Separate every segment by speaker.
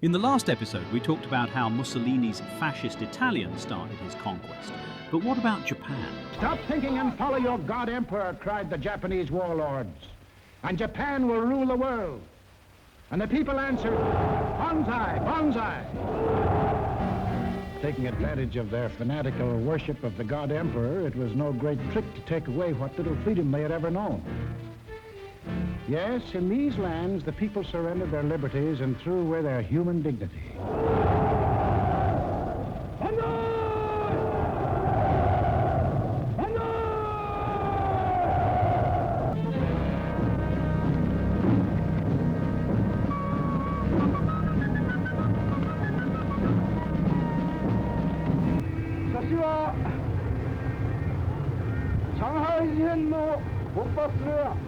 Speaker 1: In the last episode, we talked about how Mussolini's fascist Italian started his conquest. But what about Japan?
Speaker 2: Stop thinking and follow your God Emperor, cried the Japanese warlords. And Japan will rule the world. And the people answered, Banzai, Banzai. Taking advantage of their fanatical worship of the God Emperor, it was no great trick to take away what little freedom they had ever known. Yes, in these lands, the people surrendered their liberties and threw away their human dignity.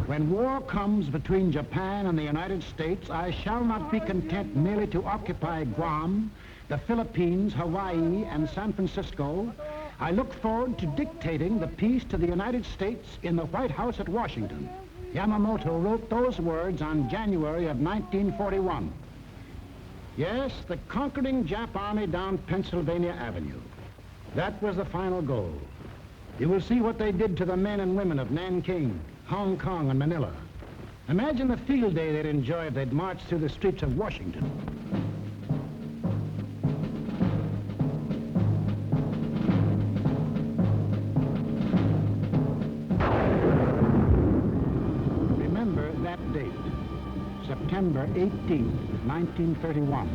Speaker 2: When war comes between Japan and the United States, I shall not be content merely to occupy Guam, the Philippines, Hawaii, and San Francisco. I look forward to dictating the peace to the United States in the White House at Washington. Yamamoto wrote those words on January of 1941. Yes, the conquering Jap army down Pennsylvania Avenue. That was the final goal. You will see what they did to the men and women of Nanking, Hong Kong, and Manila. Imagine the field day they'd enjoy if they'd marched through the streets of Washington. Remember that date, September 18th, 1931.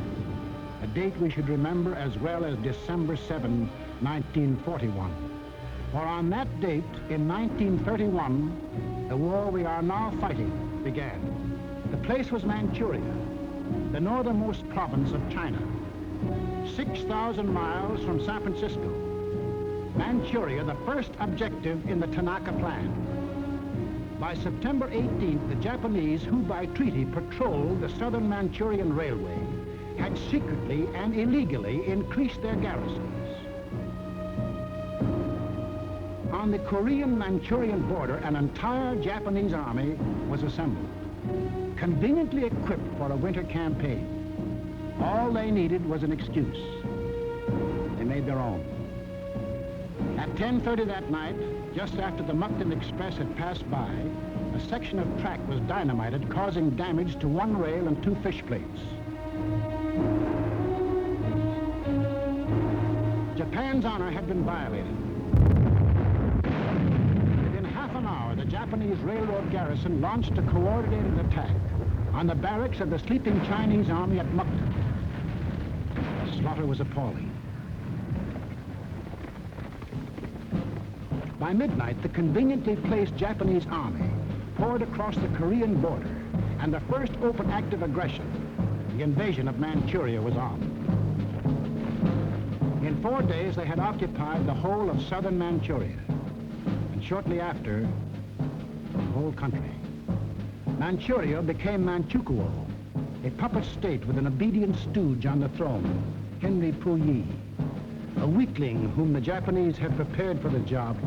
Speaker 2: A date we should remember as well as December 7, 1941. For on that date, in 1931, the war we are now fighting began. The place was Manchuria, the northernmost province of China, 6,000 miles from San Francisco. Manchuria, the first objective in the Tanaka Plan. By September 18th, the Japanese, who by treaty patrolled the southern Manchurian Railway, had secretly and illegally increased their garrisons. On the Korean-Manchurian border, an entire Japanese army was assembled, conveniently equipped for a winter campaign. All they needed was an excuse. They made their own. At 10:30 that night, just after the Mukden Express had passed by, a section of track was dynamited, causing damage to one rail and two fish plates. Japan's honor had been violated. The Japanese railroad garrison launched a coordinated attack on the barracks of the sleeping Chinese army at Mukden. The slaughter was appalling. By midnight, the conveniently placed Japanese army poured across the Korean border, and the first open act of aggression, the invasion of Manchuria, was on. In 4 days, they had occupied the whole of southern Manchuria, and shortly after, the whole country. Manchuria became Manchukuo, a puppet state with an obedient stooge on the throne, Henry Puyi, a weakling whom the Japanese had prepared for the job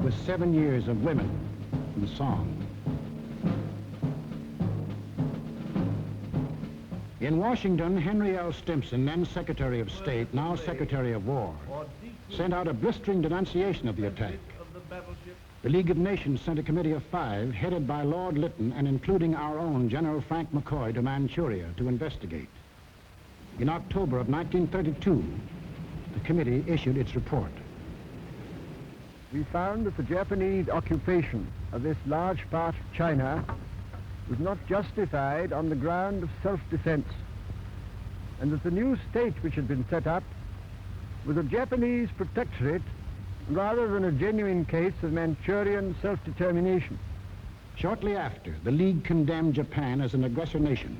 Speaker 2: with 7 years of women and song. In Washington, Henry L. Stimson, then Secretary of State, now Secretary of War, sent out a blistering denunciation of the attack. The League of Nations sent a committee of 5, headed by Lord Lytton and including our own General Frank McCoy, to Manchuria to investigate. In October of 1932, the committee issued its report.
Speaker 3: We found that the Japanese occupation of this large part of China was not justified on the ground of self-defense, and that the new state which had been set up was a Japanese protectorate rather than a genuine case of Manchurian self-determination.
Speaker 2: Shortly after, the League condemned Japan as an aggressor nation.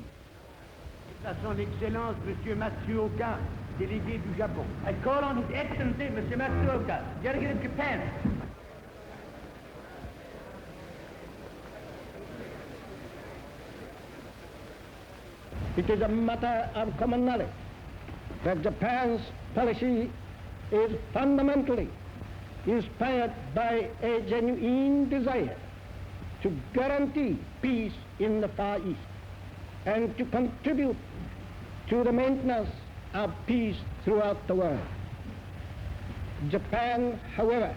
Speaker 4: Son Excellence, Monsieur Matsuoka, délégué du Japon. I call on His Excellency, Monsieur Matsuoka, delegate of Japan. It is a matter of common knowledge that Japan's policy is fundamentally inspired by a genuine desire to guarantee peace in the Far East and to contribute
Speaker 2: to the maintenance of peace throughout the world. Japan, however,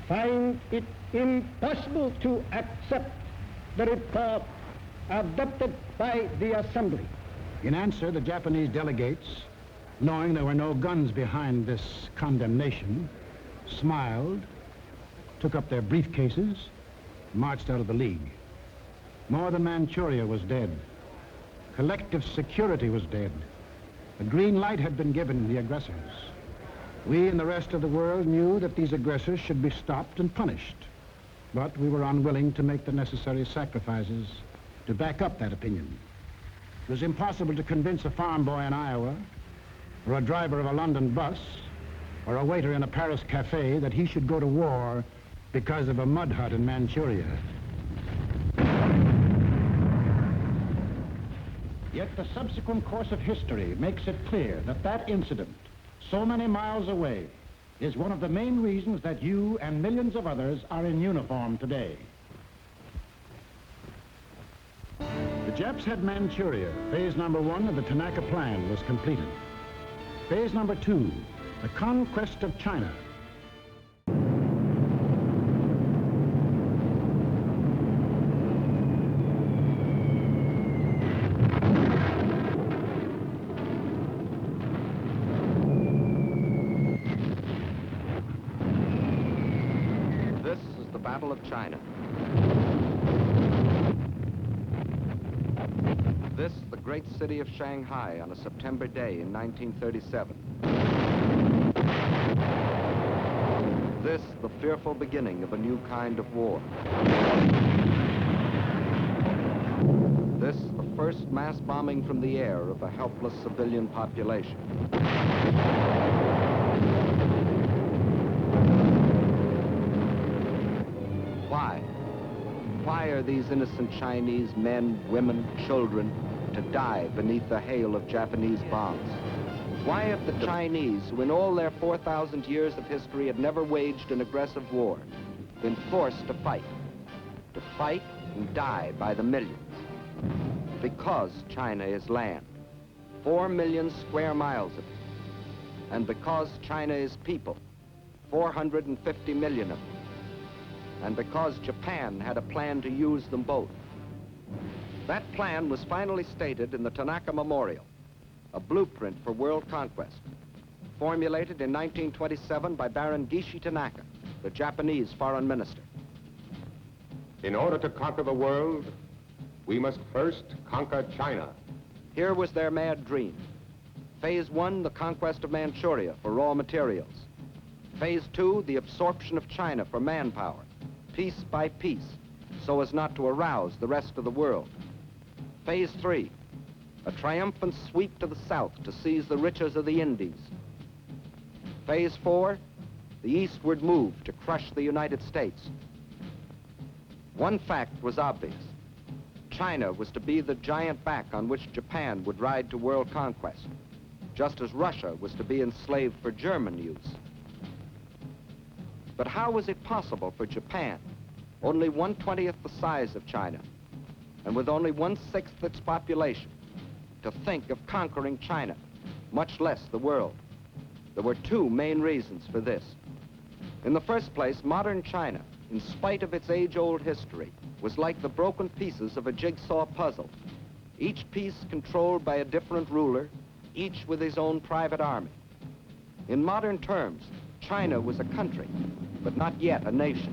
Speaker 2: finds it impossible to accept the report adopted by the Assembly.
Speaker 5: In answer, the Japanese delegates, knowing there were no guns behind this condemnation, smiled, took up their briefcases, marched out of the League. More than Manchuria was dead. Collective security was dead. The green light had been given the aggressors. We and the rest of the world knew that these aggressors should be stopped and punished. But we were unwilling to make the necessary sacrifices to back up that opinion. It was impossible to convince a farm boy in Iowa, or a driver of a London bus, or a waiter in a Paris cafe that he should go to war because of a mud hut in Manchuria. Yet the subsequent course of history makes it clear that that incident, so many miles away, is one of the main reasons that you and millions of others are in uniform today. The Japs had Manchuria. Phase number 1 of the Tanaka Plan was completed. Phase number 2, the conquest of China.
Speaker 6: This is the Battle of China. This, the great city of Shanghai on a September day in 1937. This, the fearful beginning of a new kind of war. This, the first mass bombing from the air of a helpless civilian population. Why? Why are these innocent Chinese men, women, children to die beneath the hail of Japanese bombs? Why have the Chinese, who in all their 4,000 years of history had never waged an aggressive war, been forced to fight and die by the millions? Because China is land, 4 million square miles of it. And because China is people, 450 million of them. And because Japan had a plan to use them both. That plan was finally stated in the Tanaka Memorial, a blueprint for world conquest, formulated in 1927 by Baron Gishi Tanaka, the Japanese foreign minister.
Speaker 7: In order to conquer the world, we must first conquer China.
Speaker 6: Here was their mad dream. Phase 1, the conquest of Manchuria for raw materials. Phase 2, the absorption of China for manpower, piece by piece, so as not to arouse the rest of the world. Phase 3, a triumphant sweep to the south to seize the riches of the Indies. Phase 4, the eastward move to crush the United States. One fact was obvious. China was to be the giant back on which Japan would ride to world conquest, just as Russia was to be enslaved for German use. But how was it possible for Japan, only 1/20th the size of China, and with only 1/6 its population, to think of conquering China, much less the world? There were two main reasons for this. In the first place, modern China, in spite of its age-old history, was like the broken pieces of a jigsaw puzzle, each piece controlled by a different ruler, each with his own private army. In modern terms, China was a country, but not yet a nation,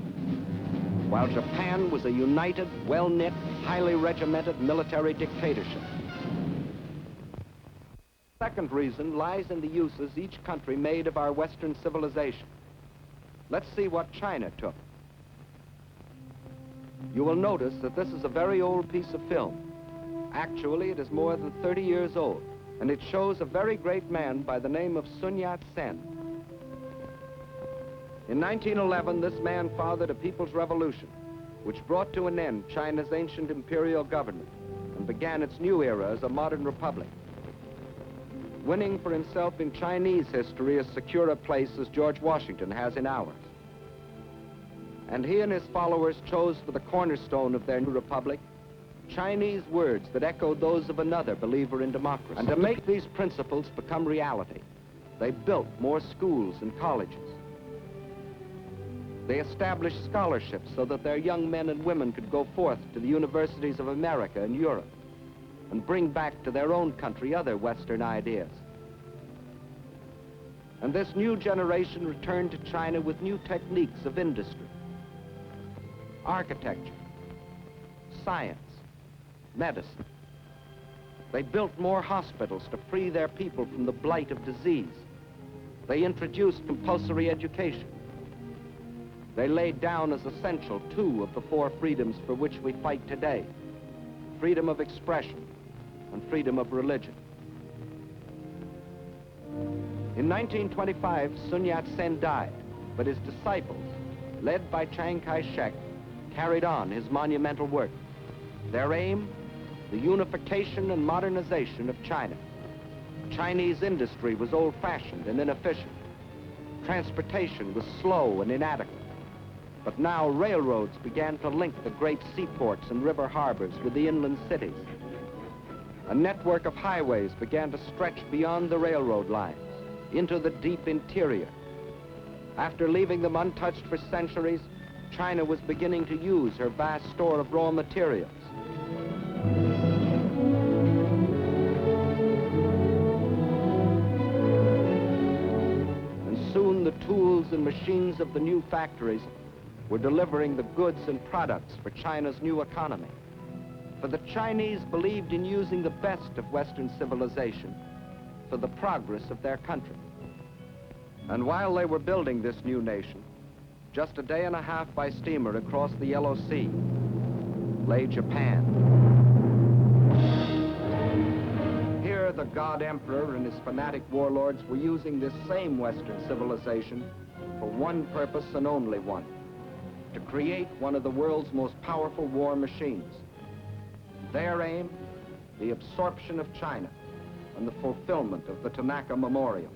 Speaker 6: while Japan was a united, well-knit, highly regimented military dictatorship. The second reason lies in the uses each country made of our Western civilization. Let's see what China took. You will notice that this is a very old piece of film. Actually, it is more than 30 years old, and it shows a very great man by the name of Sun Yat-sen. In 1911, this man fathered a people's revolution, which brought to an end China's ancient imperial government and began its new era as a modern republic, winning for himself in Chinese history as secure a place as George Washington has in ours. And he and his followers chose for the cornerstone of their new republic Chinese words that echoed those of another believer in democracy. And to make these principles become reality, they built more schools and colleges. They established scholarships so that their young men and women could go forth to the universities of America and Europe and bring back to their own country other Western ideas. And this new generation returned to China with new techniques of industry, architecture, science, medicine. They built more hospitals to free their people from the blight of disease. They introduced compulsory education. They laid down as essential 2 of the 4 freedoms for which we fight today: freedom of expression and freedom of religion. In 1925, Sun Yat-sen died, but his disciples, led by Chiang Kai-shek, carried on his monumental work. Their aim, the unification and modernization of China. Chinese industry was old-fashioned and inefficient. Transportation was slow and inadequate. But now railroads began to link the great seaports and river harbors with the inland cities. A network of highways began to stretch beyond the railroad lines into the deep interior. After leaving them untouched for centuries, China was beginning to use her vast store of raw materials. And soon the tools and machines of the new factories were delivering the goods and products for China's new economy. For the Chinese believed in using the best of Western civilization for the progress of their country. And while they were building this new nation, just a day and a half by steamer across the Yellow Sea lay Japan. Here the God Emperor and his fanatic warlords were using this same Western civilization for one purpose and only one: to create one of the world's most powerful war machines. Their aim, the absorption of China and the fulfillment of the Tanaka Memorial.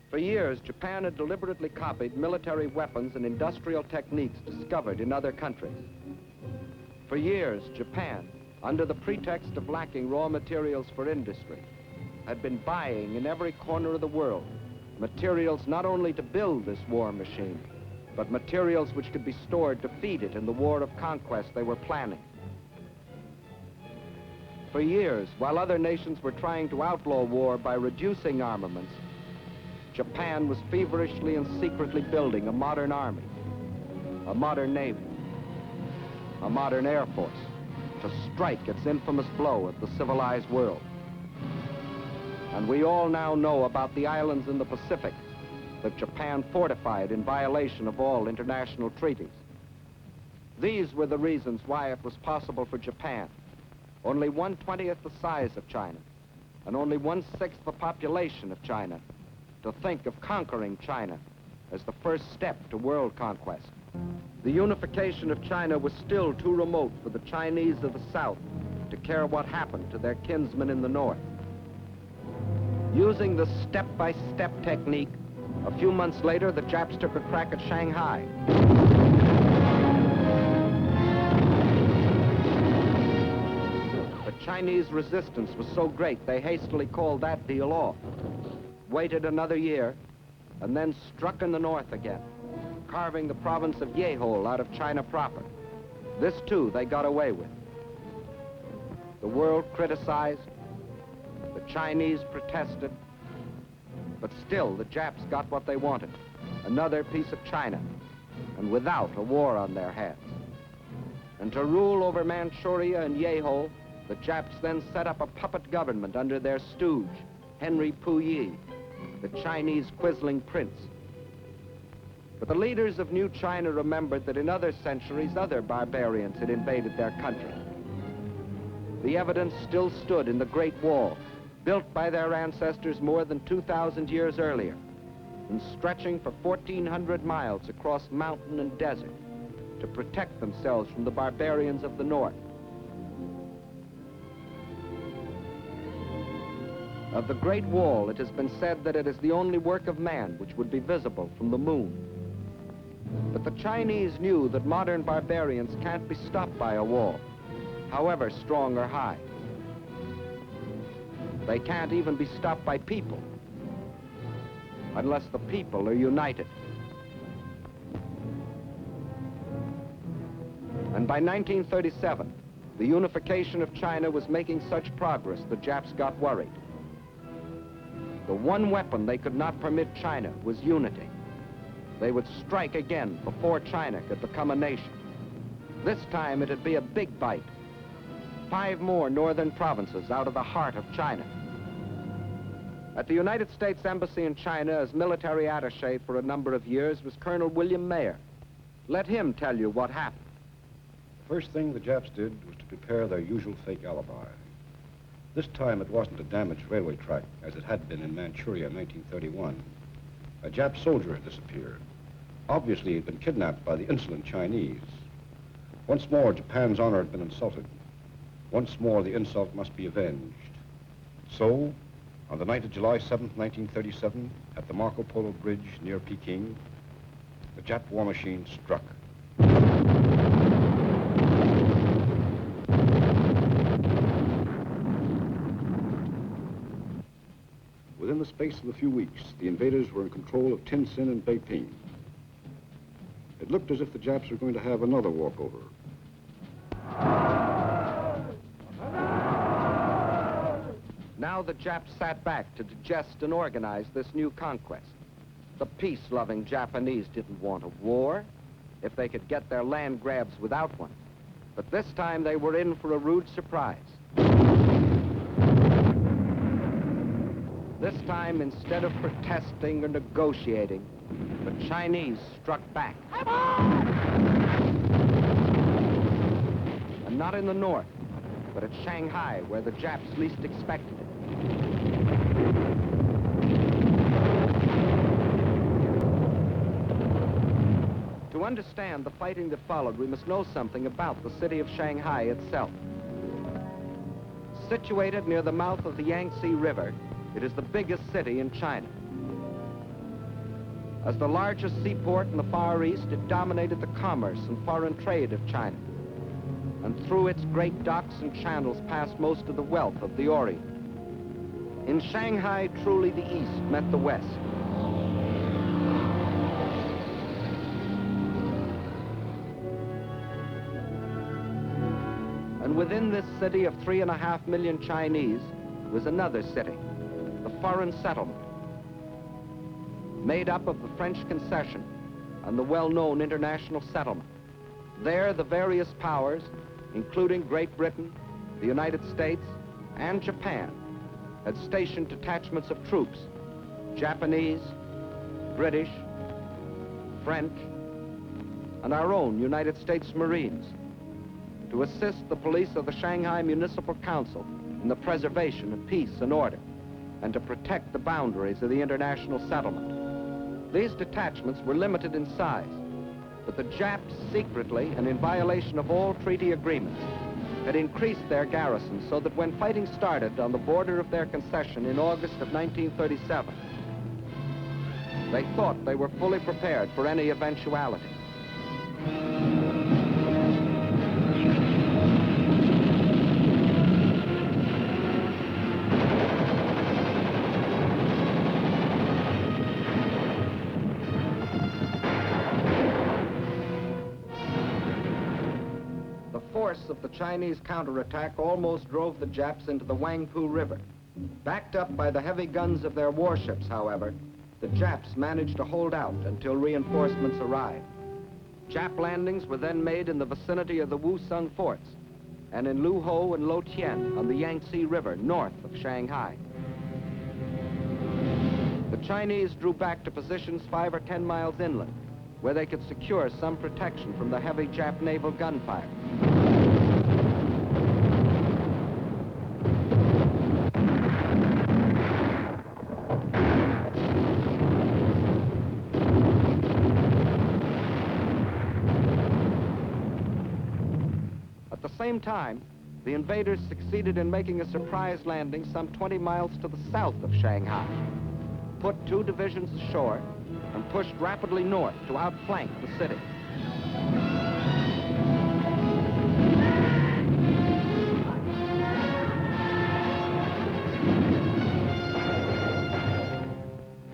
Speaker 6: For years, Japan had deliberately copied military weapons and industrial techniques discovered in other countries. For years, Japan, under the pretext of lacking raw materials for industry, had been buying in every corner of the world materials not only to build this war machine, but materials which could be stored to feed it in the war of conquest they were planning. For years, while other nations were trying to outlaw war by reducing armaments, Japan was feverishly and secretly building a modern army, a modern navy, a modern air force to strike its infamous blow at the civilized world. And we all now know about the islands in the Pacific that Japan fortified in violation of all international treaties. These were the reasons why it was possible for Japan, only 1/20th the size of China, and only 1/6 the population of China, to think of conquering China as the first step to world conquest. The unification of China was still too remote for the Chinese of the South to care what happened to their kinsmen in the North. Using the step-by-step technique, a few months later, the Japs took a crack at Shanghai. The Chinese resistance was so great, they hastily called that deal off, waited another year, and then struck in the north again, carving the province of Yehol out of China proper. This, too, they got away with. The world criticized, the Chinese protested, but still the Japs got what they wanted, another piece of China, and without a war on their hands. And to rule over Manchuria and Yehol, the Japs then set up a puppet government under their stooge, Henry Puyi, the Chinese quisling prince. But the leaders of New China remembered that in other centuries, other barbarians had invaded their country. The evidence still stood in the Great Wall, built by their ancestors more than 2,000 years earlier, and stretching for 1,400 miles across mountain and desert to protect themselves from the barbarians of the north. Of the Great Wall, it has been said that it is the only work of man which would be visible from the moon. But the Chinese knew that modern barbarians can't be stopped by a wall, however strong or high. They can't even be stopped by people, unless the people are united. And by 1937, the unification of China was making such progress, the Japs got worried. The one weapon they could not permit China was unity. They would strike again before China could become a nation. This time it'd be a big bite. 5 more northern provinces out of the heart of China. At the United States Embassy in China as military attaché for a number of years was Colonel William Mayer. Let him tell you what happened.
Speaker 8: The first thing the Japs did was to prepare their usual fake alibi. This time it wasn't a damaged railway track as it had been in Manchuria in 1931. A Jap soldier had disappeared. Obviously he'd been kidnapped by the insolent Chinese. Once more Japan's honor had been insulted. Once more the insult must be avenged. So, on the night of July 7th, 1937, at the Marco Polo Bridge near Peking, the Jap war machine struck. Within the space of a few weeks, the invaders were in control of Tientsin and Beiping. It looked as if the Japs were going to have another walkover.
Speaker 6: Now the Japs sat back to digest and organize this new conquest. The peace-loving Japanese didn't want a war if they could get their land grabs without one. But this time they were in for a rude surprise. This time, instead of protesting or negotiating, the Chinese struck back. And not in the north, but at Shanghai, where the Japs least expected it. To understand the fighting that followed, we must know something about the city of Shanghai itself. Situated near the mouth of the Yangtze River, it is the biggest city in China. As the largest seaport in the Far East, it dominated the commerce and foreign trade of China. And through its great docks and channels passed most of the wealth of the Orient. In Shanghai, truly the East met the West. And within this city of 3.5 million Chinese was another city, the foreign settlement, made up of the French concession and the well-known international settlement. There, the various powers, including Great Britain, the United States, and Japan, had stationed detachments of troops, Japanese, British, French, and our own United States Marines, to assist the police of the Shanghai Municipal Council in the preservation of peace and order, and to protect the boundaries of the international settlement. These detachments were limited in size, but the Japs secretly, and in violation of all treaty agreements, had increased their garrison so that when fighting started on the border of their concession in August of 1937, they thought they were fully prepared for any eventuality. The force of the Chinese counterattack almost drove the Japs into the Wangpu River. Backed up by the heavy guns of their warships, however, the Japs managed to hold out until reinforcements arrived. Jap landings were then made in the vicinity of the Wusong forts and in Luho and Lotien on the Yangtze River north of Shanghai. The Chinese drew back to positions 5 or 10 miles inland, where they could secure some protection from the heavy Jap naval gunfire. At the same time, the invaders succeeded in making a surprise landing some 20 miles to the south of Shanghai, put 2 divisions ashore, and pushed rapidly north to outflank the city.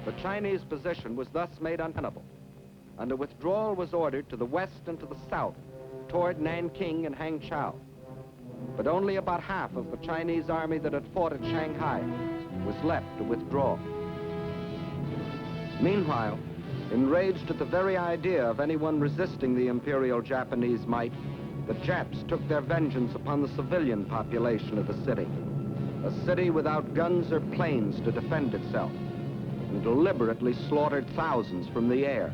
Speaker 6: The Chinese position was thus made untenable, and a withdrawal was ordered to the west and to the south, toward Nanking and Hangzhou. But only about half of the Chinese army that had fought at Shanghai was left to withdraw. Meanwhile, enraged at the very idea of anyone resisting the Imperial Japanese might, the Japs took their vengeance upon the civilian population of the city, a city without guns or planes to defend itself, and deliberately slaughtered thousands from the air.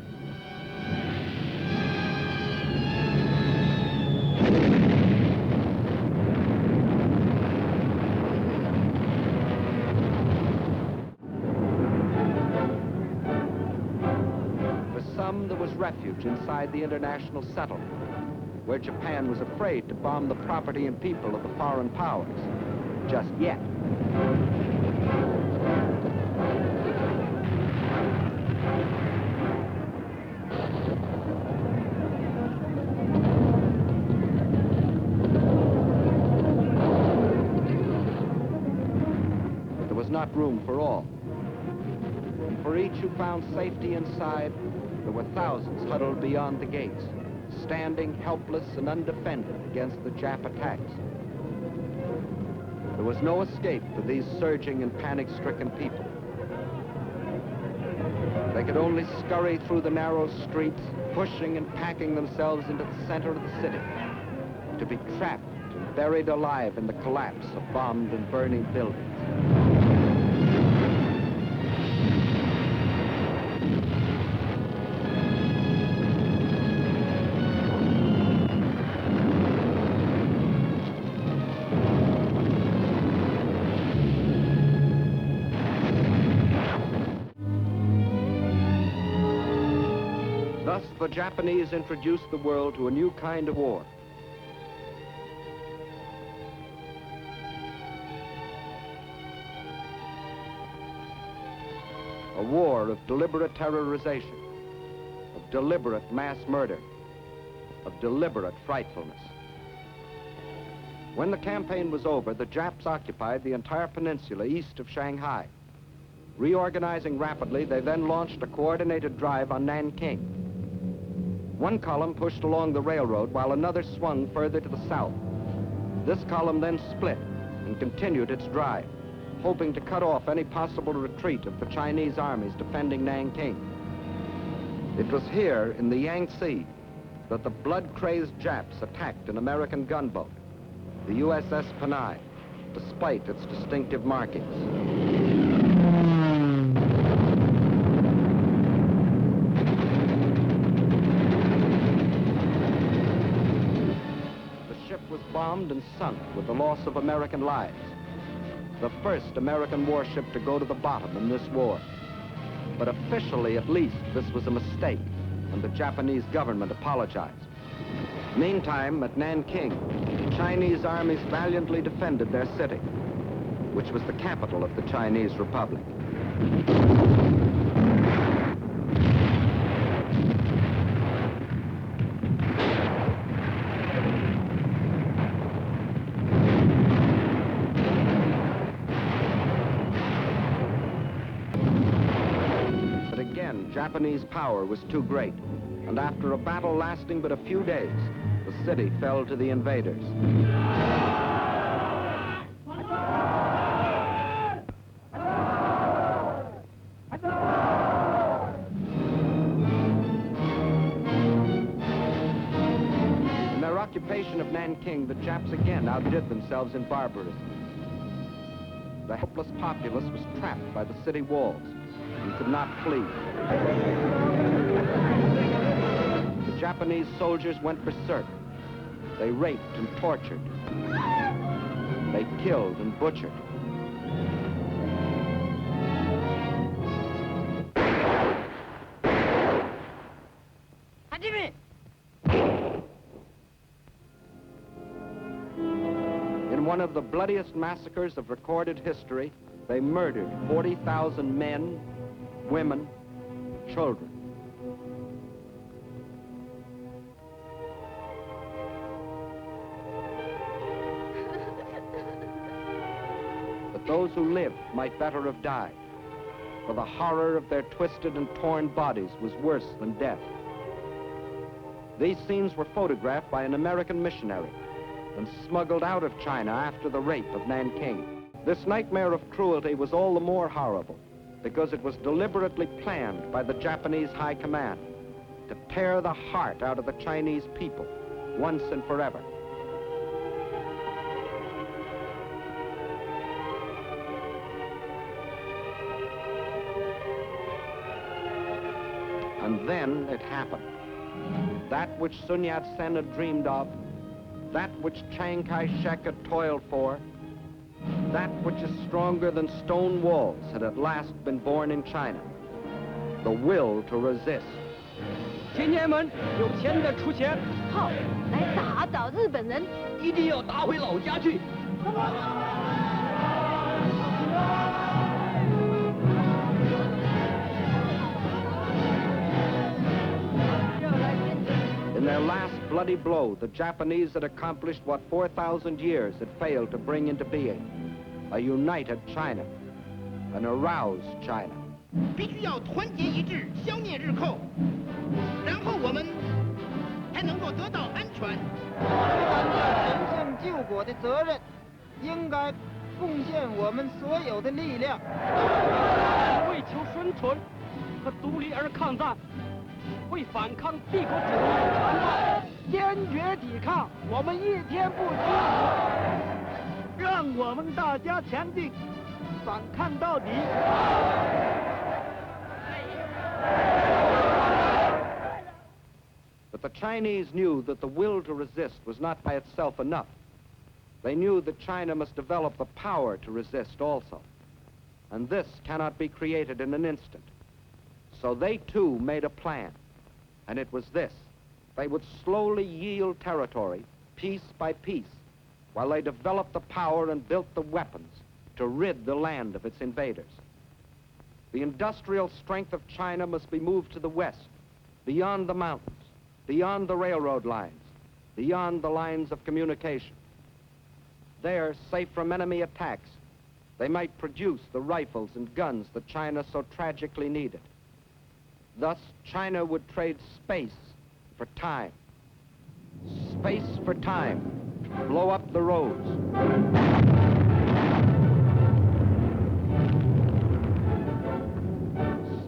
Speaker 6: There was refuge inside the international settlement, where Japan was afraid to bomb the property and people of the foreign powers, just yet. But there was not room for all. And for each who found safety inside, there were thousands huddled beyond the gates, standing helpless and undefended against the Jap attacks. There was no escape for these surging and panic-stricken people. They could only scurry through the narrow streets, pushing and packing themselves into the center of the city, to be trapped and buried alive in the collapse of bombed and burning buildings. Thus, the Japanese introduced the world to a new kind of war. A war of deliberate terrorization, of deliberate mass murder, of deliberate frightfulness. When the campaign was over, the Japs occupied the entire peninsula east of Shanghai. Reorganizing rapidly, they then launched a coordinated drive on Nanking. One column pushed along the railroad while another swung further to the south. This column then split and continued its drive, hoping to cut off any possible retreat of the Chinese armies defending Nanking. It was here in the Yangtze that the blood-crazed Japs attacked an American gunboat, the USS Panay, despite its distinctive markings. Was bombed and sunk with the loss of American lives. The first American warship to go to the bottom in this war. But officially, at least, this was a mistake, and the Japanese government apologized. Meantime, at Nanking, the Chinese armies valiantly defended their city, which was the capital of the Chinese Republic. Japanese power was too great, and after a battle lasting but a few days, the city fell to the invaders. In their occupation of Nanking, the Japs again outdid themselves in barbarism. The helpless populace was trapped by the city walls and could not flee. The Japanese soldiers went berserk. They raped and tortured. They killed and butchered. In one of the bloodiest massacres of recorded history, they murdered 40,000 men, women, children. But those who lived might better have died, for the horror of their twisted and torn bodies was worse than death. These scenes were photographed by an American missionary and smuggled out of China after the rape of Nanking. This nightmare of cruelty was all the more horrible because it was deliberately planned by the Japanese High Command to tear the heart out of the Chinese people once and forever. And then it happened. That which Sun Yat-sen had dreamed of, that which Chiang Kai-shek had toiled for, that which is stronger than stone walls had at last been born in China, the will to resist.
Speaker 9: 青年们，有钱的出钱，
Speaker 10: 好，来打倒日本人，
Speaker 9: 一定要打回老家去。
Speaker 6: In their last bloody blow, the Japanese had accomplished what 4,000 years had failed to bring into being: a united China, an aroused China.
Speaker 11: 必须要团结一致，消灭日寇，然后我们才能够得到安全。担着神圣救国的责任，应该贡献我们所有的力量，
Speaker 9: 为求生存和独立而抗战。 为反抗帝国主义的残暴，坚决抵抗，我们一天不屈，让我们大家前进，反抗到底。
Speaker 6: But the Chinese knew that the will to resist was not by itself enough. They knew that China must develop the power to resist also. And this cannot be created in an instant. So they too made a plan. And it was this: they would slowly yield territory, piece by piece, while they developed the power and built the weapons to rid the land of its invaders. The industrial strength of China must be moved to the west, beyond the mountains, beyond the railroad lines, beyond the lines of communication. There, safe from enemy attacks, they might produce the rifles and guns that China so tragically needed. Thus, China would trade space for time. Space for time to blow up the roads.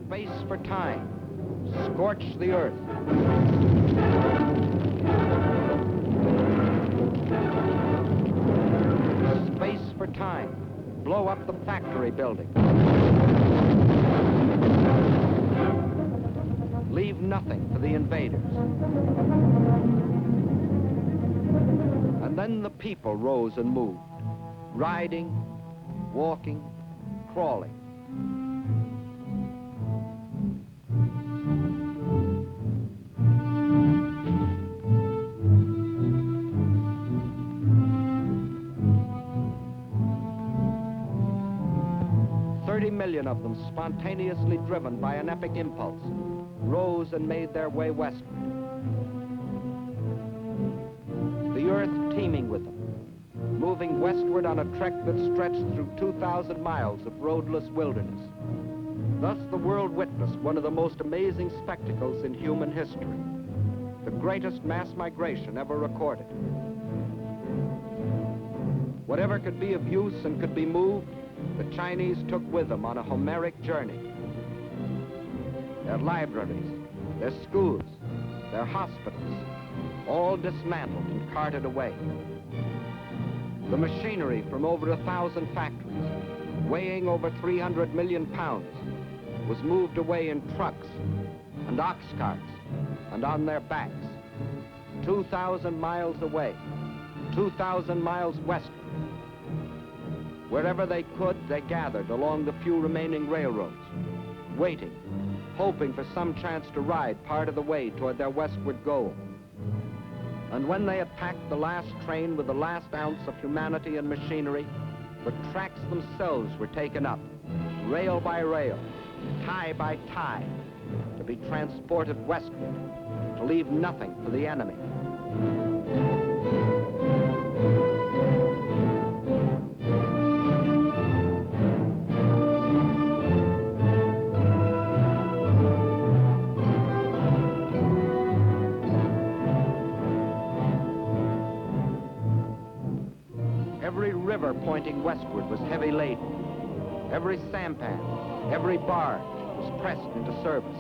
Speaker 6: Space for time, scorch the earth. Space for time, blow up the factory building. Leave nothing for the invaders. And then the people rose and moved, riding, walking, crawling. Million of them, spontaneously driven by an epic impulse, rose and made their way westward. The earth teeming with them, moving westward on a trek that stretched through 2,000 miles of roadless wilderness. Thus the world witnessed one of the most amazing spectacles in human history, the greatest mass migration ever recorded. Whatever could be of use and could be moved, the Chinese took with them on a Homeric journey. Their libraries, their schools, their hospitals, all dismantled and carted away. The machinery from over 1,000 factories, weighing over 300 million pounds, was moved away in trucks and ox carts and on their backs, 2,000 miles away, 2,000 miles westward. Wherever they could, they gathered along the few remaining railroads, waiting, hoping for some chance to ride part of the way toward their westward goal. And when they had packed the last train with the last ounce of humanity and machinery, the tracks themselves were taken up, rail by rail, tie by tie, to be transported westward, to leave nothing for the enemy. Every river pointing westward was heavy laden. Every sampan, every barge was pressed into service,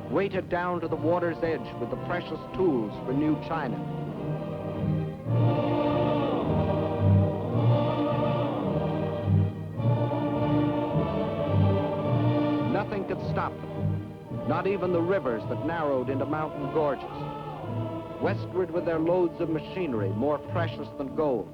Speaker 6: weighted down to the water's edge with the precious tools for new China. Nothing could stop them, not even the rivers that narrowed into mountain gorges. Westward with their loads of machinery, more precious than gold.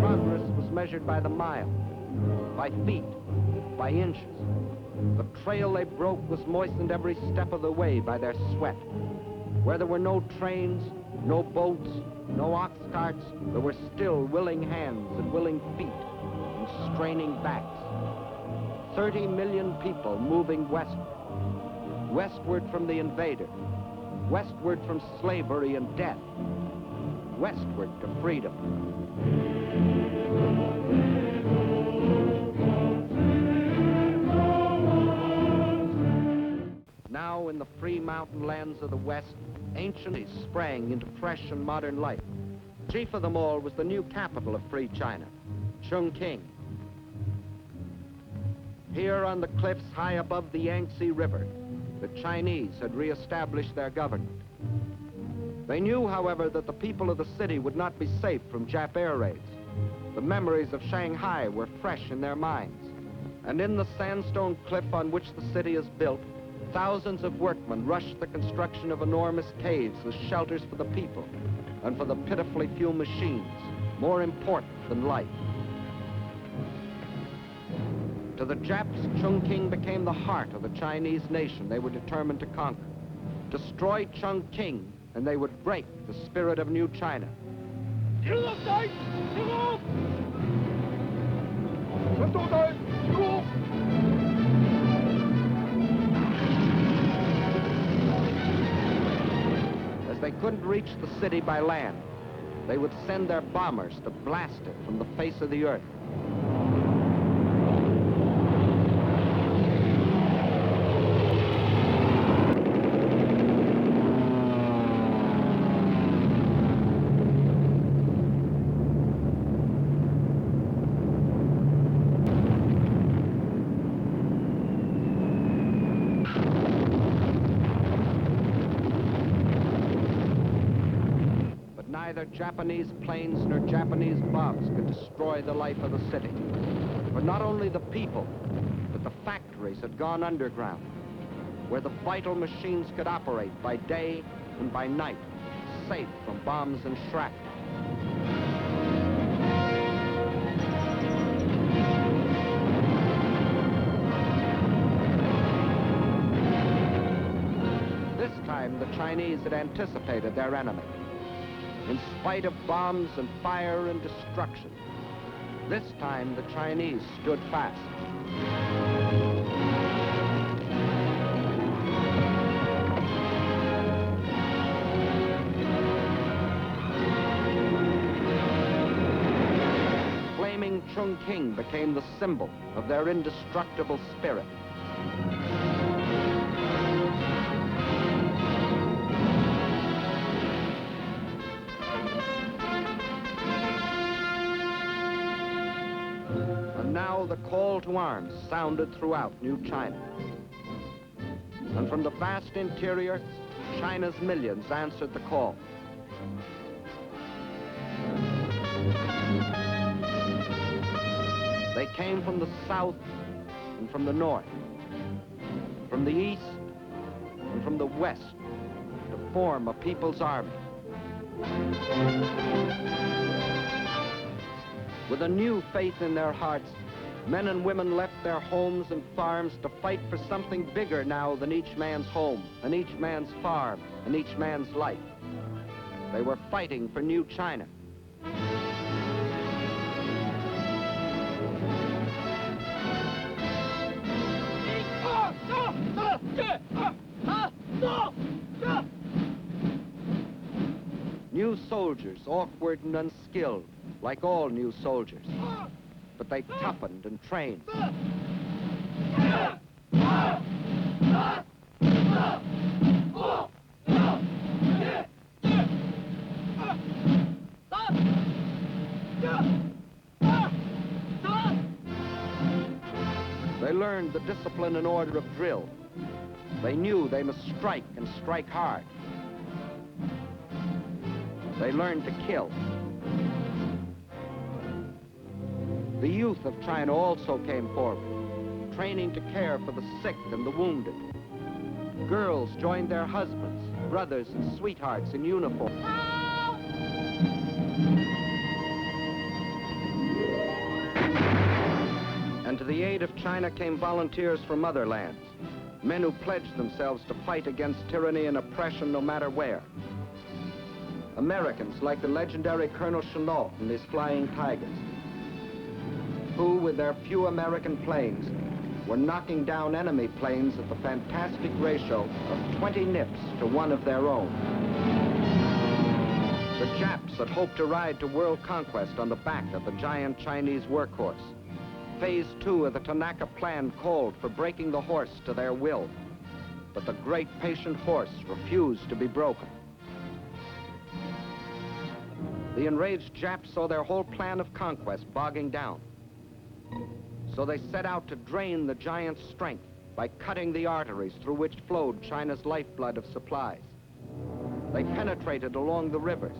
Speaker 6: Progress was measured by the mile, by feet, by inches. The trail they broke was moistened every step of the way by their sweat. Where there were no trains, no boats, no ox carts, there were still willing hands and willing feet and straining backs. 30 million people moving westward. Westward from the invader. Westward from slavery and death. Westward to freedom. Now in the free mountain lands of the West, ancient cities sprang into fresh and modern life. Chief of them all was the new capital of free China, Chongqing. Here on the cliffs high above the Yangtze River, the Chinese had reestablished their government. They knew, however, that the people of the city would not be safe from Jap air raids. The memories of Shanghai were fresh in their minds. And in the sandstone cliff on which the city is built, thousands of workmen rushed the construction of enormous caves as shelters for the people and for the pitifully few machines, more important than life. To the Japs, Chongqing became the heart of the Chinese nation they were determined to conquer. Destroy Chongqing, and they would break the spirit of new China. As they couldn't reach the city by land, they would send their bombers to blast it from the face of the earth. Neither Japanese planes nor Japanese bombs could destroy the life of the city. But not only the people, but the factories had gone underground, where the vital machines could operate by day and by night, safe from bombs and shrapnel. This time, the Chinese had anticipated their enemy. In spite of bombs and fire and destruction, this time the Chinese stood fast. Flaming Chongqing became the symbol of their indestructible spirit. Now the call to arms sounded throughout New China. And from the vast interior, China's millions answered the call. They came from the south and from the north. from the east and from the west, to form a people's army. With a new faith in their hearts, men and women left their homes and farms to fight for something bigger now than each man's home, and each man's farm, and each man's life. They were fighting for new China. New soldiers, awkward and unskilled, like all new soldiers. But they toughened and trained. They learned the discipline and order of drill. They knew they must strike and strike hard. They learned to kill. The youth of China also came forward, training to care for the sick and the wounded. Girls joined their husbands, brothers, and sweethearts in uniform. And to the aid of China came volunteers from other lands, men who pledged themselves to fight against tyranny and oppression no matter where. Americans like the legendary Colonel Chennault and his Flying Tigers, who, with their few American planes, were knocking down enemy planes at the fantastic ratio of 20 nips to 1 of their own. The Japs had hoped to ride to world conquest on the back of the giant Chinese workhorse. Phase 2 of the Tanaka Plan called for breaking the horse to their will, but the great patient horse refused to be broken. The enraged Japs saw their whole plan of conquest bogging down. So they set out to drain the giant's strength by cutting the arteries through which flowed China's lifeblood of supplies. They penetrated along the rivers.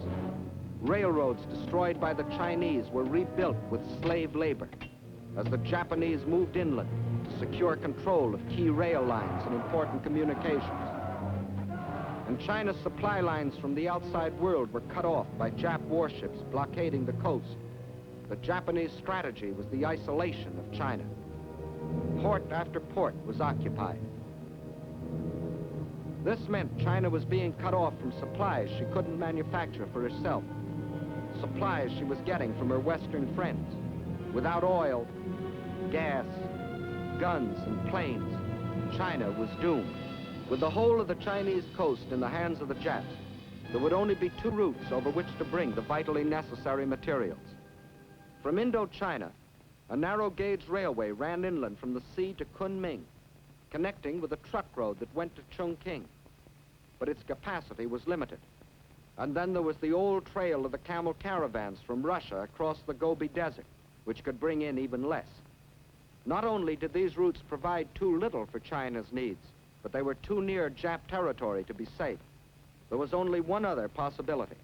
Speaker 6: Railroads destroyed by the Chinese were rebuilt with slave labor as the Japanese moved inland to secure control of key rail lines and important communications. And China's supply lines from the outside world were cut off by Jap warships blockading the coast. The Japanese strategy was the isolation of China. Port after port was occupied. This meant China was being cut off from supplies she couldn't manufacture for herself, supplies she was getting from her Western friends. Without oil, gas, guns, and planes, China was doomed. With the whole of the Chinese coast in the hands of the Japs, there would only be 2 routes over which to bring the vitally necessary materials. From Indochina, a narrow-gauge railway ran inland from the sea to Kunming, connecting with a truck road that went to Chongqing. But its capacity was limited. And then there was the old trail of the camel caravans from Russia across the Gobi Desert, which could bring in even less. Not only did these routes provide too little for China's needs, but they were too near Jap territory to be safe. There was only one other possibility.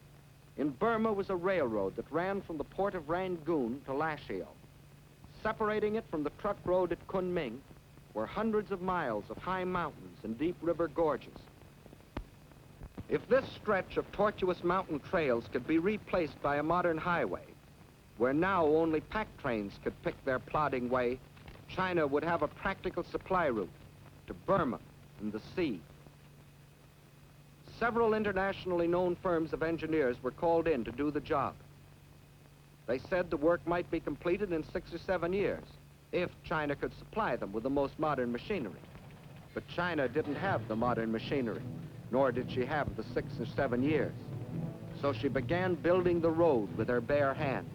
Speaker 6: In Burma was a railroad that ran from the port of Rangoon to Lashio. Separating it from the truck road at Kunming were hundreds of miles of high mountains and deep river gorges. If this stretch of tortuous mountain trails could be replaced by a modern highway, where now only pack trains could pick their plodding way, China would have a practical supply route to Burma and the sea. Several internationally known firms of engineers were called in to do the job. They said the work might be completed in 6 or 7 years, if China could supply them with the most modern machinery. But China didn't have the modern machinery, nor did she have the 6 or 7 years. So she began building the road with her bare hands.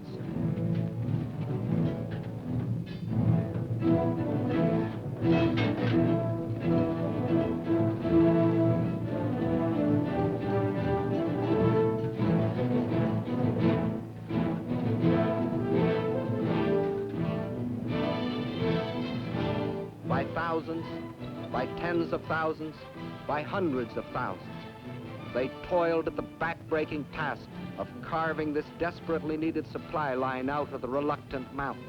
Speaker 6: By thousands, by tens of thousands, by hundreds of thousands, they toiled at the back-breaking task of carving this desperately needed supply line out of the reluctant mountains.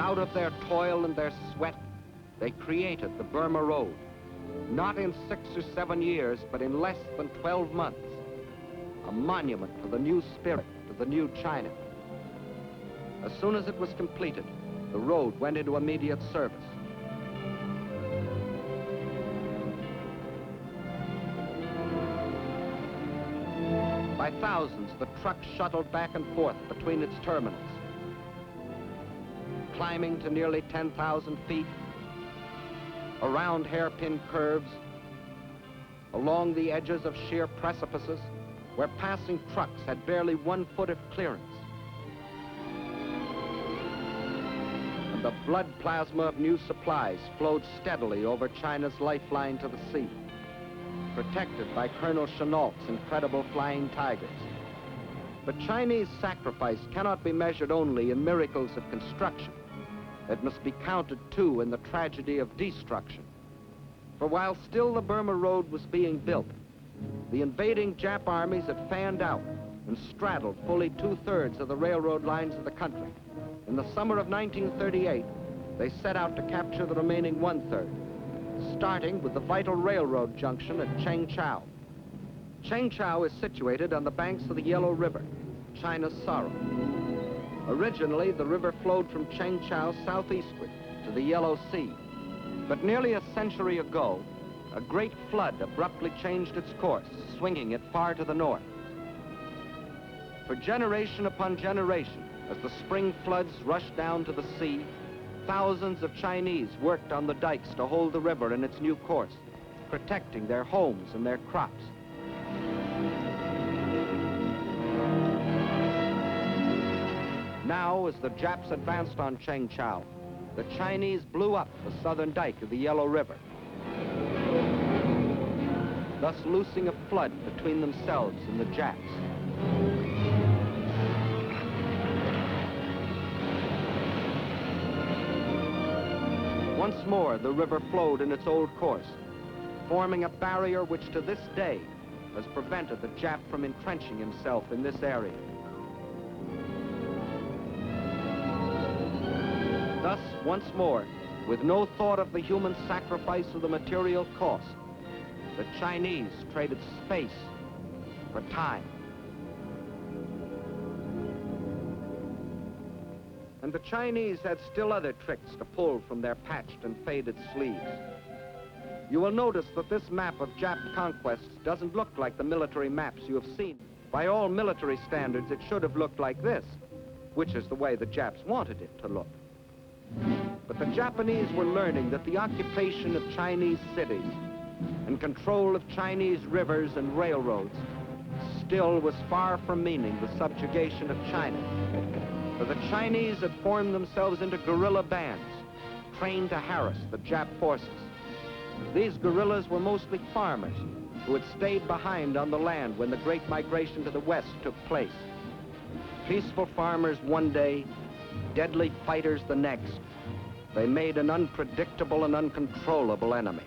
Speaker 6: out of their toil and their sweat, they created the Burma Road. Not in 6 or 7 years, but in less than 12 months. A monument to the new spirit, to the new China. As soon as it was completed, the road went into immediate service. By thousands, the trucks shuttled back and forth between its terminals, climbing to nearly 10,000 feet, around hairpin curves, along the edges of sheer precipices, where passing trucks had barely 1 foot of clearance. And the blood plasma of new supplies flowed steadily over China's lifeline to the sea, protected by Colonel Chennault's incredible flying tigers. But Chinese sacrifice cannot be measured only in miracles of construction. It must be counted, too, in the tragedy of destruction. For while still the Burma Road was being built, the invading Jap armies had fanned out and straddled fully 2/3 of the railroad lines of the country. In the summer of 1938, they set out to capture the remaining 1/3, starting with the vital railroad junction at Chengchao. Chengchao is situated on the banks of the Yellow River, China's sorrow. Originally, the river flowed from Chengchao southeastward to the Yellow Sea. But nearly a century ago, a great flood abruptly changed its course, swinging it far to the north. For generation upon generation, as the spring floods rushed down to the sea, thousands of Chinese worked on the dikes to hold the river in its new course, protecting their homes and their crops. Now, as the Japs advanced on Chengchao, the Chinese blew up the southern dike of the Yellow River, thus loosing a flood between themselves and the Japs. Once more, the river flowed in its old course, forming a barrier which to this day has prevented the Jap from entrenching himself in this area. Thus, once more, with no thought of the human sacrifice or the material cost, the Chinese traded space for time. And the Chinese had still other tricks to pull from their patched and faded sleeves. You will notice that this map of Jap conquests doesn't look like the military maps you have seen. By all military standards, it should have looked like this, which is the way the Japs wanted it to look. But the Japanese were learning that the occupation of Chinese cities and control of Chinese rivers and railroads still was far from meaning the subjugation of China. For the Chinese had formed themselves into guerrilla bands, trained to harass the Jap forces. These guerrillas were mostly farmers who had stayed behind on the land when the great migration to the west took place. Peaceful farmers one day, deadly fighters the next. They made an unpredictable and uncontrollable enemy.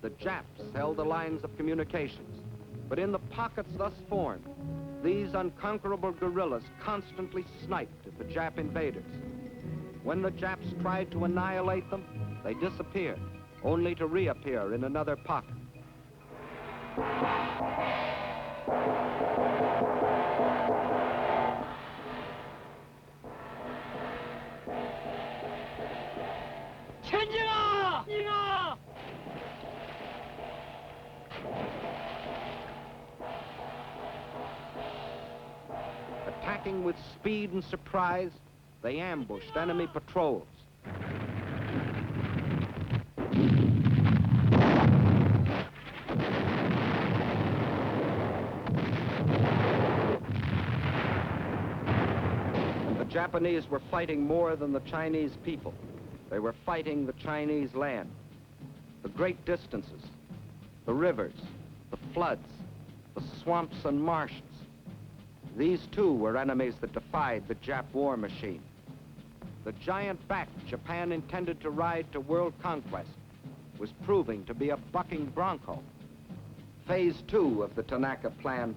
Speaker 6: The Japs held the lines of communications, but in the pockets thus formed, these unconquerable guerrillas constantly sniped at the Jap invaders. When the Japs tried to annihilate them, they disappeared, only to reappear in another pocket. Attacking with speed and surprise, they ambushed enemy patrols. And the Japanese were fighting more than the Chinese people. They were fighting the Chinese land, the great distances, the rivers, the floods, the swamps and marshes. These too were enemies that defied the Jap war machine. The giant back Japan intended to ride to world conquest was proving to be a bucking bronco. Phase 2 of the Tanaka Plan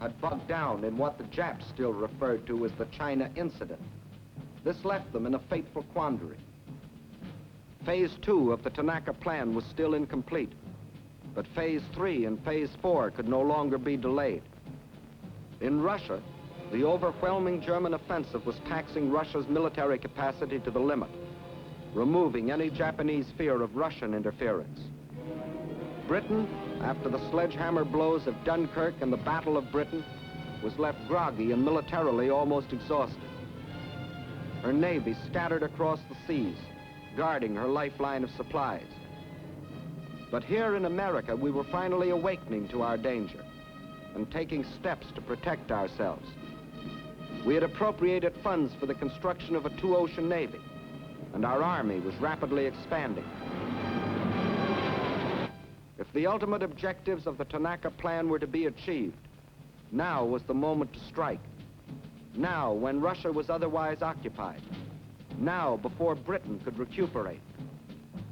Speaker 6: had bogged down in what the Japs still referred to as the China Incident. This left them in a fateful quandary. Phase 2 of the Tanaka Plan was still incomplete, but Phase 3 and Phase 4 could no longer be delayed. In Russia, the overwhelming German offensive was taxing Russia's military capacity to the limit, removing any Japanese fear of Russian interference. Britain, after the sledgehammer blows of Dunkirk and the Battle of Britain, was left groggy and militarily almost exhausted. Her navy scattered across the seas, guarding her lifeline of supplies. But here in America, we were finally awakening to our danger and taking steps to protect ourselves. We had appropriated funds for the construction of a two-ocean navy, and our army was rapidly expanding. If the ultimate objectives of the Tanaka Plan were to be achieved, now was the moment to strike. Now, when Russia was otherwise occupied. Now, before Britain could recuperate.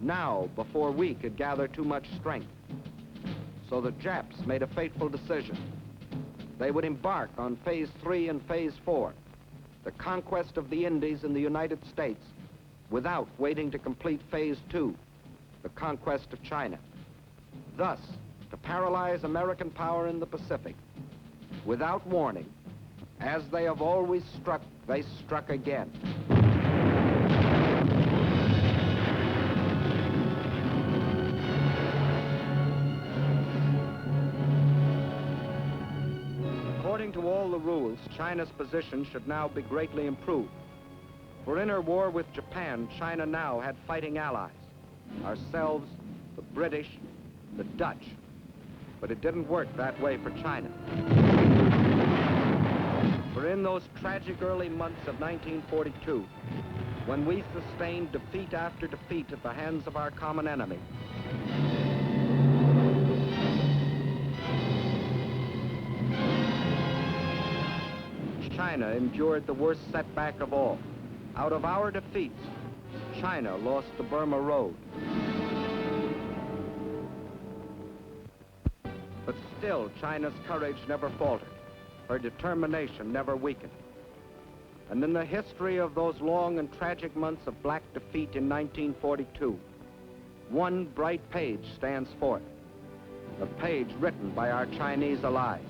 Speaker 6: Now, before we could gather too much strength. So the Japs made a fateful decision. They would embark on Phase 3 and Phase 4, the conquest of the Indies and the United States, without waiting to complete Phase 2, the conquest of China. Thus, to paralyze American power in the Pacific, without warning, as they have always struck, they struck again. According to all the rules, China's position should now be greatly improved. For in her war with Japan, China now had fighting allies, ourselves, the British, the Dutch. But it didn't work that way for China. For in those tragic early months of 1942, when we sustained defeat after defeat at the hands of our common enemy, China endured the worst setback of all. Out of our defeats, China lost the Burma Road. But still, China's courage never faltered. Her determination never weakened. And in the history of those long and tragic months of black defeat in 1942, one bright page stands forth, a page written by our Chinese allies.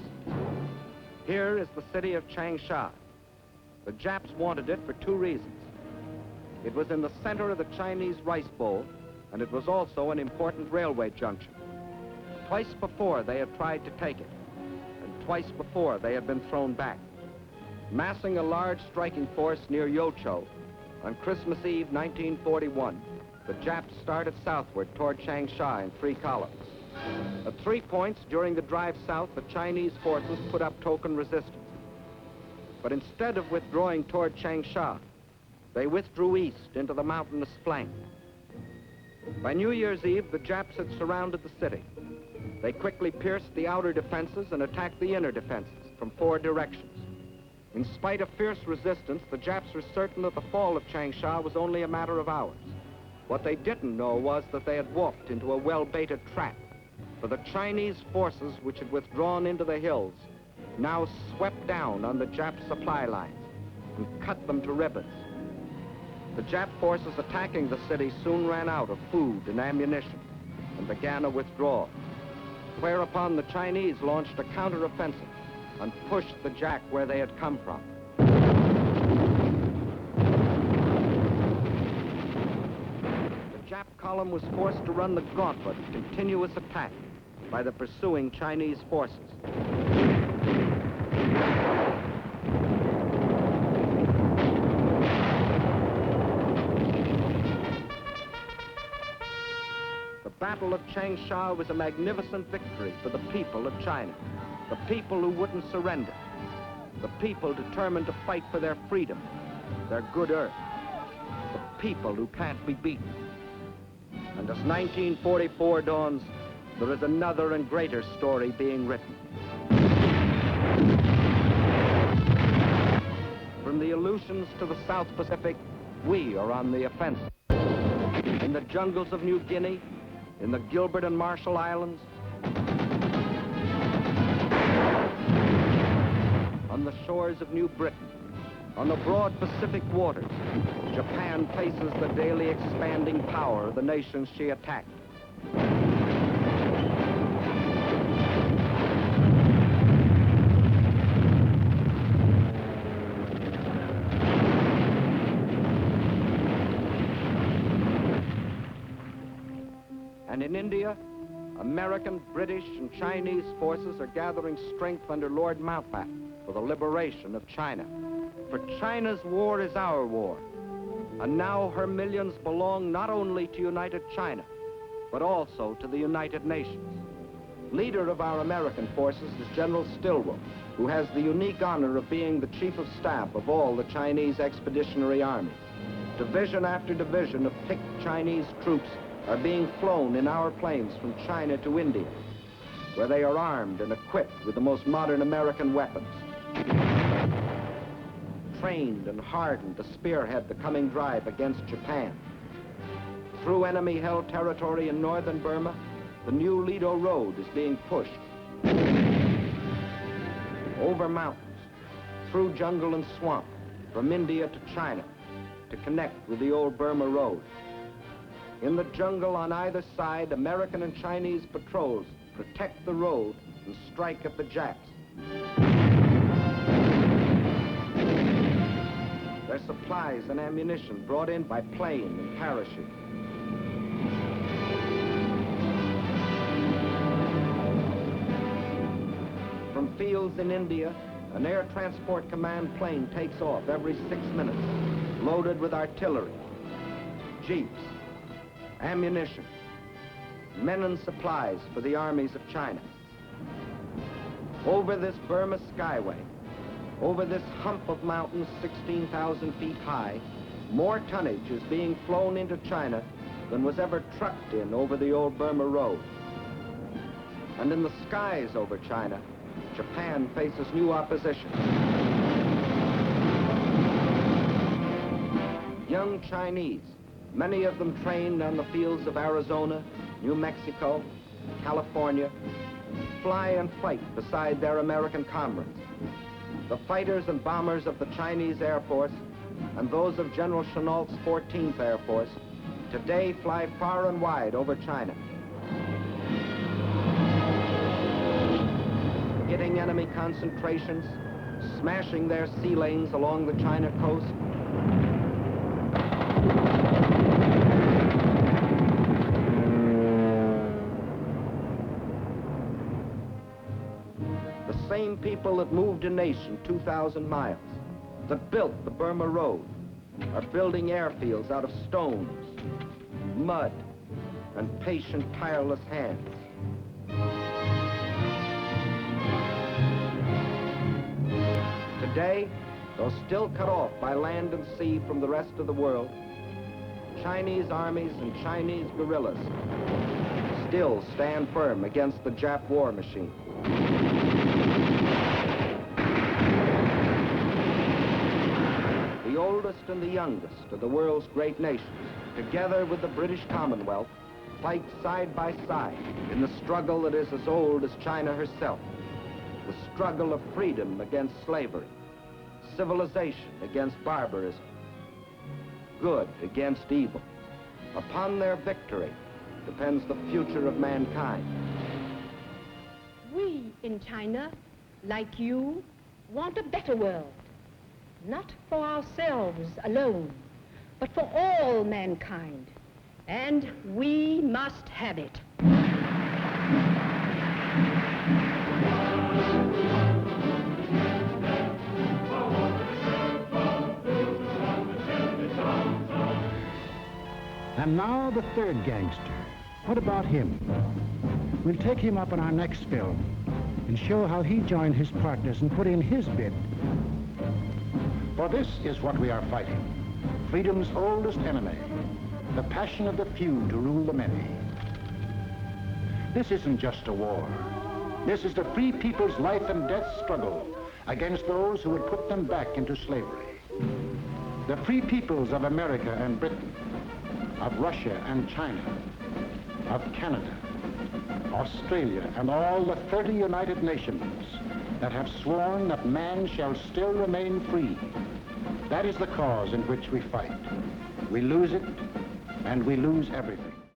Speaker 6: Here is the city of Changsha. The Japs wanted it for two reasons. It was in the center of the Chinese rice bowl, and it was also an important railway junction. Twice before they had tried to take it, and twice before they had been thrown back. Massing a large striking force near Yocho, on Christmas Eve 1941, the Japs started southward toward Changsha in 3 columns. At 3 points during the drive south, the Chinese forces put up token resistance. But instead of withdrawing toward Changsha, they withdrew east into the mountainous flank. By New Year's Eve, the Japs had surrounded the city. They quickly pierced the outer defenses and attacked the inner defenses from 4 directions. In spite of fierce resistance, the Japs were certain that the fall of Changsha was only a matter of hours. What they didn't know was that they had walked into a well-baited trap, for the Chinese forces, which had withdrawn into the hills, now swept down on the Jap supply lines and cut them to ribbons. The Jap forces attacking the city soon ran out of food and ammunition and began a withdrawal, whereupon the Chinese launched a counteroffensive and pushed the Jap where they had come from. The Jap column was forced to run the gauntlet of continuous attack by the pursuing Chinese forces. The Battle of Changsha was a magnificent victory for the people of China, the people who wouldn't surrender, the people determined to fight for their freedom, their good earth, the people who can't be beaten. And as 1944 dawns, there is another and greater story being written. From the Aleutians to the South Pacific, we are on the offensive. In the jungles of New Guinea, in the Gilbert and Marshall Islands, on the shores of New Britain, on the broad Pacific waters, Japan faces the daily expanding power of the nations she attacked. And in India, American, British, and Chinese forces are gathering strength under Lord Mountbatten for the liberation of China. For China's war is our war, and now her millions belong not only to United China, but also to the United Nations. Leader of our American forces is General Stilwell, who has the unique honor of being the Chief of Staff of all the Chinese Expeditionary Armies. Division after division of picked Chinese troops are being flown in our planes from China to India, where they are armed and equipped with the most modern American weapons. Trained and hardened to spearhead the coming drive against Japan. Through enemy-held territory in northern Burma, the new Lido Road is being pushed. Over mountains, through jungle and swamp, from India to China, to connect with the old Burma Road. In the jungle on either side, American and Chinese patrols protect the road and strike at the Japs. Their supplies and ammunition brought in by plane and parachute. From fields in India, an air transport command plane takes off every 6 minutes, loaded with artillery, jeeps, ammunition, men and supplies for the armies of China. Over this Burma skyway, over this hump of mountains 16,000 feet high, more tonnage is being flown into China than was ever trucked in over the old Burma Road. And in the skies over China, Japan faces new opposition. Young Chinese, many of them trained on the fields of Arizona, New Mexico, California, fly and fight beside their American comrades. The fighters and bombers of the Chinese Air Force and those of General Chennault's 14th Air Force today fly far and wide over China. Hitting enemy concentrations, smashing their sea lanes along the China coast. The same people that moved a nation 2,000 miles, that built the Burma Road, are building airfields out of stones, mud, and patient, tireless hands. Today, though still cut off by land and sea from the rest of the world, Chinese armies and Chinese guerrillas still stand firm against the Jap war machine. The oldest and the youngest of the world's great nations, together with the British Commonwealth, fight side by side in the struggle that is as old as China herself, the struggle of freedom against slavery, civilization against barbarism, good against evil. Upon their victory depends the future of mankind.
Speaker 10: We in China, like you, want a better world. Not for ourselves alone, but for all mankind. And we must have it.
Speaker 2: And now the third gangster. What about him? We'll take him up in our next film and show how he joined his partners and put in his bid.
Speaker 5: For this is what we are fighting. Freedom's oldest enemy. The passion of the few to rule the many. This isn't just a war. This is the free people's life and death struggle against those who would put them back into slavery. The free peoples of America and Britain, of Russia and China, of Canada, Australia, and all the 30 United Nations that have sworn that man shall still remain free. That is the cause in which we fight. We lose it, and we lose everything.